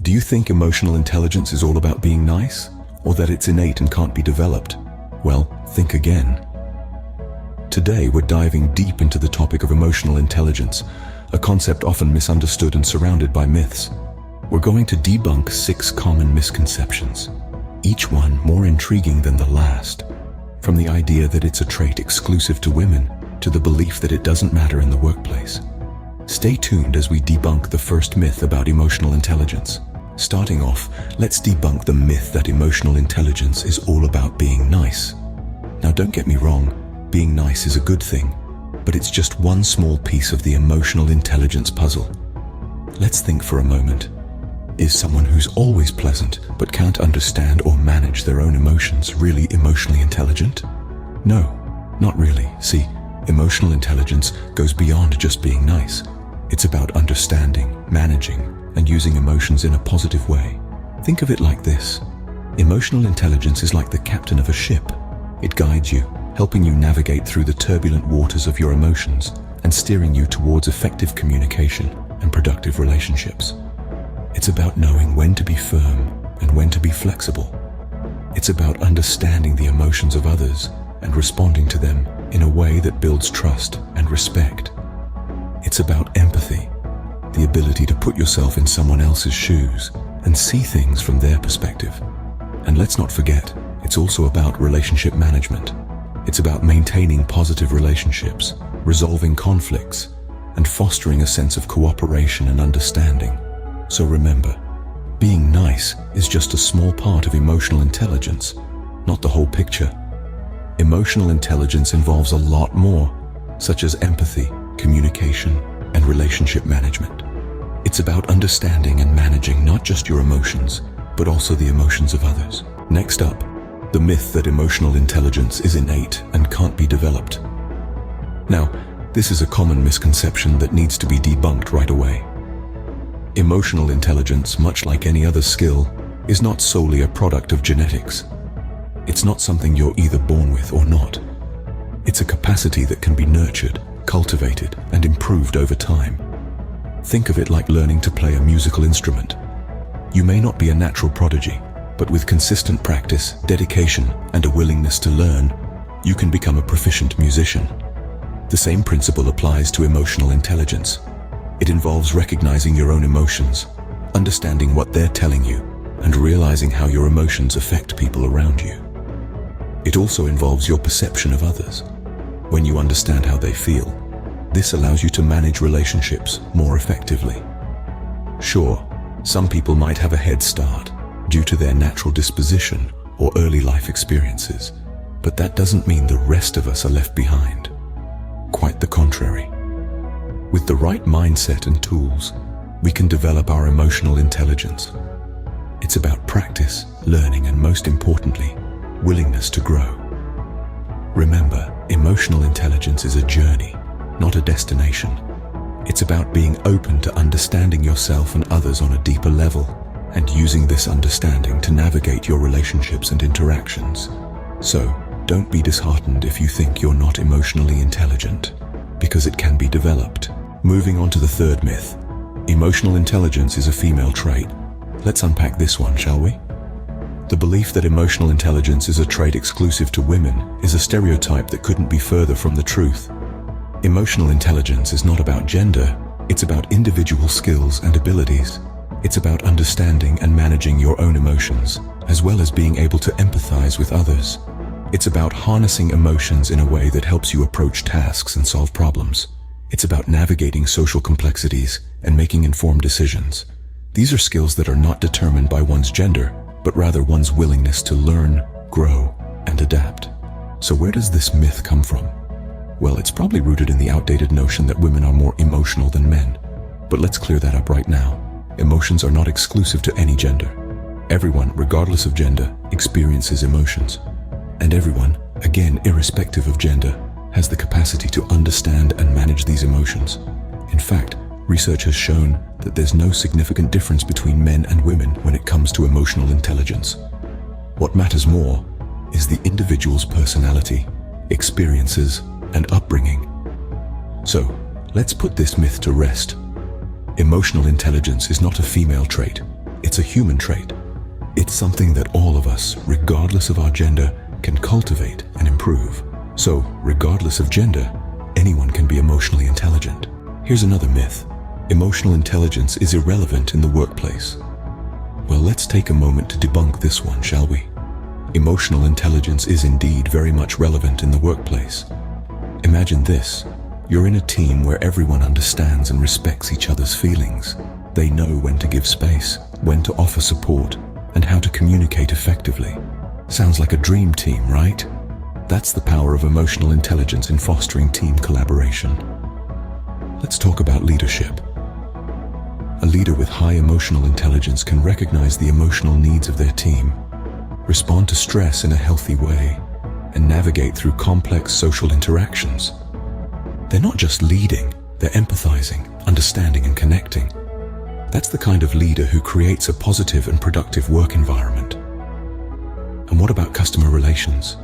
Do you think emotional intelligence is all about being nice, or that it's innate and can't be developed? Well, think again. Today we're diving deep into the topic of emotional intelligence, a concept often misunderstood and surrounded by myths. We're going to debunk 6 common misconceptions, each one more intriguing than the last. From the idea that it's a trait exclusive to women, to the belief that it doesn't matter in the workplace. Stay tuned as we debunk the first myth about emotional intelligence. Starting off, let's debunk the myth that emotional intelligence is all about being nice. Now, don't get me wrong, being nice is a good thing, but it's just one small piece of the emotional intelligence puzzle. Let's think for a moment. Is someone who's always pleasant but can't understand or manage their own emotions really emotionally intelligent? No, not really. See, emotional intelligence goes beyond just being nice. It's about understanding, managing, and using emotions in a positive way. Think of it like this. Emotional intelligence is like the captain of a ship. It guides you, helping you navigate through the turbulent waters of your emotions and steering you towards effective communication and productive relationships. It's about knowing when to be firm and when to be flexible. It's about understanding the emotions of others and responding to them in a way that builds trust and respect. It's about empathy, the ability to put yourself in someone else's shoes and see things from their perspective. And let's not forget, it's also about relationship management. It's about maintaining positive relationships, resolving conflicts, and fostering a sense of cooperation and understanding. So remember, being nice is just a small part of emotional intelligence, not the whole picture. Emotional intelligence involves a lot more, such as empathy, communication, and relationship management. It's about understanding and managing not just your emotions, but also the emotions of others. Next up, the myth that emotional intelligence is innate and can't be developed. Now, this is a common misconception that needs to be debunked right away. Emotional intelligence, much like any other skill, is not solely a product of genetics. It's not something you're either born with or not. It's a capacity that can be nurtured, cultivated, and improved over time. Think of it like learning to play a musical instrument. You may not be a natural prodigy, but with consistent practice, dedication, and a willingness to learn, you can become a proficient musician. The same principle applies to emotional intelligence. It involves recognizing your own emotions, understanding what they're telling you, and realizing how your emotions affect people around you. It also involves your perception of others. When you understand how they feel, this allows you to manage relationships more effectively. Sure, some people might have a head start due to their natural disposition or early life experiences, but that doesn't mean the rest of us are left behind. Quite the contrary. With the right mindset and tools, we can develop our emotional intelligence. It's about practice, learning, and most importantly, willingness to grow. Remember, emotional intelligence is a journey, not a destination. It's about being open to understanding yourself and others on a deeper level, and using this understanding to navigate your relationships and interactions. So, don't be disheartened if you think you're not emotionally intelligent, because it can be developed. Moving on to the third myth. Emotional intelligence is a female trait. Let's unpack this one, shall we? The belief that emotional intelligence is a trait exclusive to women is a stereotype that couldn't be further from the truth. Emotional intelligence is not about gender, it's about individual skills and abilities. It's about understanding and managing your own emotions, as well as being able to empathize with others. It's about harnessing emotions in a way that helps you approach tasks and solve problems. It's about navigating social complexities and making informed decisions. These are skills that are not determined by one's gender, but rather one's willingness to learn, grow, and adapt. So where does this myth come from? Well, it's probably rooted in the outdated notion that women are more emotional than men. But let's clear that up right now. Emotions are not exclusive to any gender. Everyone, regardless of gender, experiences emotions. And everyone, again, irrespective of gender, has the capacity to understand and manage these emotions. In fact, research has shown that there's no significant difference between men and women when it comes to emotional intelligence. What matters more is the individual's personality, experiences, and upbringing. So, let's put this myth to rest. Emotional intelligence is not a female trait. It's It's a human trait. It's something that all of us, regardless of our gender, can cultivate and improve. So, regardless of gender, anyone can be emotionally intelligent. Here's another myth. Emotional intelligence is irrelevant in the workplace. Well, let's take a moment to debunk this one, shall we? Emotional intelligence is indeed very much relevant in the workplace. Imagine this. You're in a team where everyone understands and respects each other's feelings. They know when to give space, when to offer support, and how to communicate effectively. Sounds like a dream team, right? That's the power of emotional intelligence in fostering team collaboration. Let's talk about leadership. A leader with high emotional intelligence can recognize the emotional needs of their team, respond to stress in a healthy way, and navigate through complex social interactions. They're not just leading, they're empathizing, understanding, and connecting. That's the kind of leader who creates a positive and productive work environment. And what about customer relations?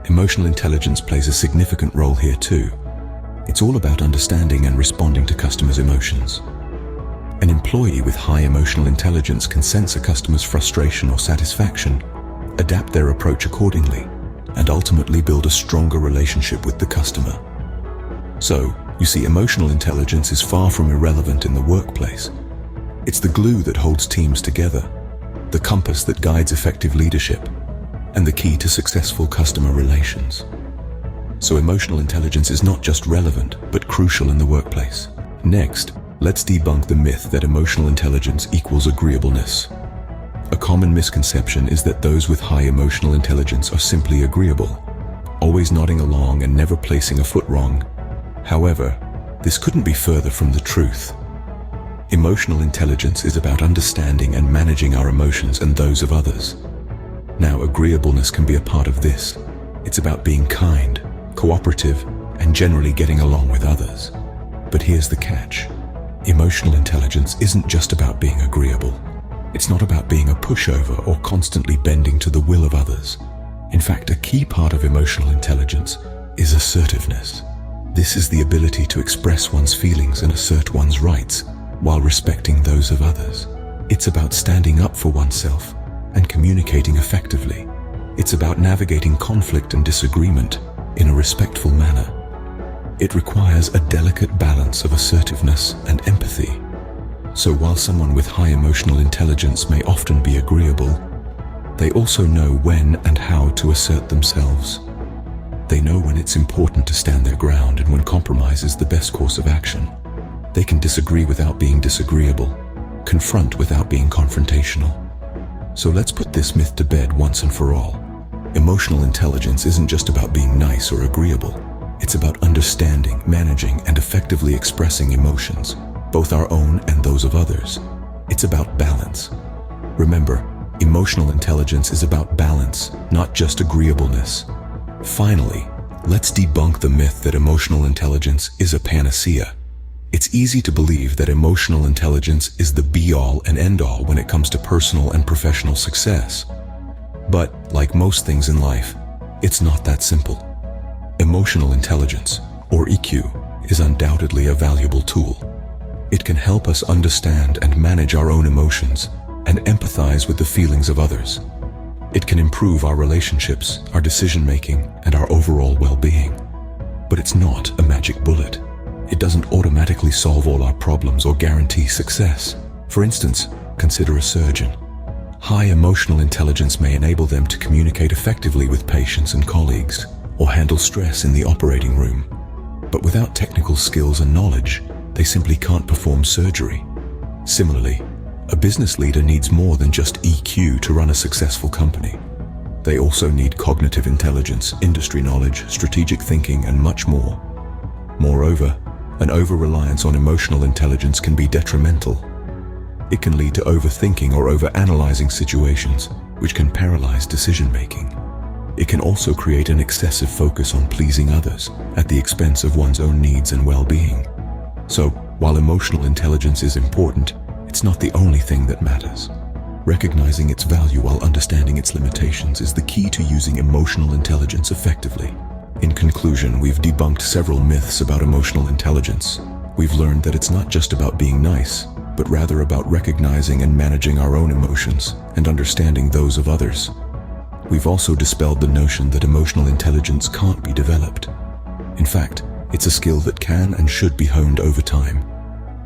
Emotional intelligence plays a significant role here too. It's all about understanding and responding to customers' emotions. An employee with high emotional intelligence can sense a customer's frustration or satisfaction, adapt their approach accordingly, and ultimately build a stronger relationship with the customer. So, you see, emotional intelligence is far from irrelevant in the workplace. It's the glue that holds teams together, the compass that guides effective leadership, and the key to successful customer relations. So emotional intelligence is not just relevant, but crucial in the workplace. Next, let's debunk the myth that emotional intelligence equals agreeableness. A common misconception is that those with high emotional intelligence are simply agreeable, always nodding along and never placing a foot wrong. However, this couldn't be further from the truth. Emotional intelligence is about understanding and managing our emotions and those of others. Now, agreeableness can be a part of this. It's about being kind, cooperative, and generally getting along with others. But here's the catch. Emotional intelligence isn't just about being agreeable. It's not about being a pushover or constantly bending to the will of others. In fact, a key part of emotional intelligence is assertiveness. This is the ability to express one's feelings and assert one's rights while respecting those of others. It's about standing up for oneself and communicating effectively. It's about navigating conflict and disagreement in a respectful manner. It requires a delicate balance of assertiveness and empathy. So while someone with high emotional intelligence may often be agreeable, they also know when and how to assert themselves. They know when it's important to stand their ground and when compromise is the best course of action. They can disagree without being disagreeable, confront without being confrontational. So let's put this myth to bed once and for all. Emotional intelligence isn't just about being nice or agreeable. It's about understanding, managing, and effectively expressing emotions, both our own and those of others. It's about balance. Remember, emotional intelligence is about balance, not just agreeableness. Finally, let's debunk the myth that emotional intelligence is a panacea. It's easy to believe that emotional intelligence is the be-all and end-all when it comes to personal and professional success. But, like most things in life, it's not that simple. Emotional intelligence, or EQ, is undoubtedly a valuable tool. It can help us understand and manage our own emotions and empathize with the feelings of others. It can improve our relationships, our decision-making, and our overall well-being. But it's not a magic bullet. It doesn't automatically solve all our problems or guarantee success. For instance, consider a surgeon. High emotional intelligence may enable them to communicate effectively with patients and colleagues, or handle stress in the operating room. But without technical skills and knowledge, they simply can't perform surgery. Similarly, a business leader needs more than just EQ to run a successful company. They also need cognitive intelligence, industry knowledge, strategic thinking, and much more. Moreover, an over-reliance on emotional intelligence can be detrimental. It can lead to overthinking or over-analyzing situations, which can paralyze decision-making. It can also create an excessive focus on pleasing others at the expense of one's own needs and well-being. So, while emotional intelligence is important, it's not the only thing that matters. Recognizing its value while understanding its limitations is the key to using emotional intelligence effectively. In conclusion, we've debunked several myths about emotional intelligence. We've learned that it's not just about being nice, but rather about recognizing and managing our own emotions and understanding those of others. We've also dispelled the notion that emotional intelligence can't be developed. In fact, it's a skill that can and should be honed over time.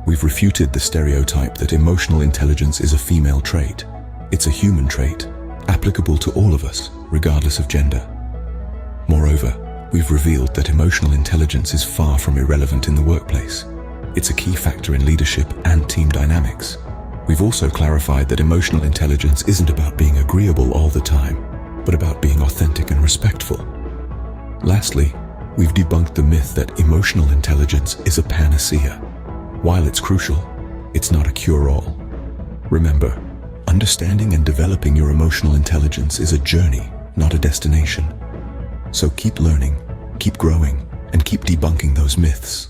We've refuted the stereotype that emotional intelligence is a female trait. It's a human trait, applicable to all of us, regardless of gender. Moreover, we've revealed that emotional intelligence is far from irrelevant in the workplace. It's a key factor in leadership and team dynamics. We've also clarified that emotional intelligence isn't about being agreeable all the time, but about being authentic and respectful. Lastly, we've debunked the myth that emotional intelligence is a panacea. While it's crucial, it's not a cure-all. Remember, understanding and developing your emotional intelligence is a journey, not a destination. So keep learning, keep growing, and keep debunking those myths.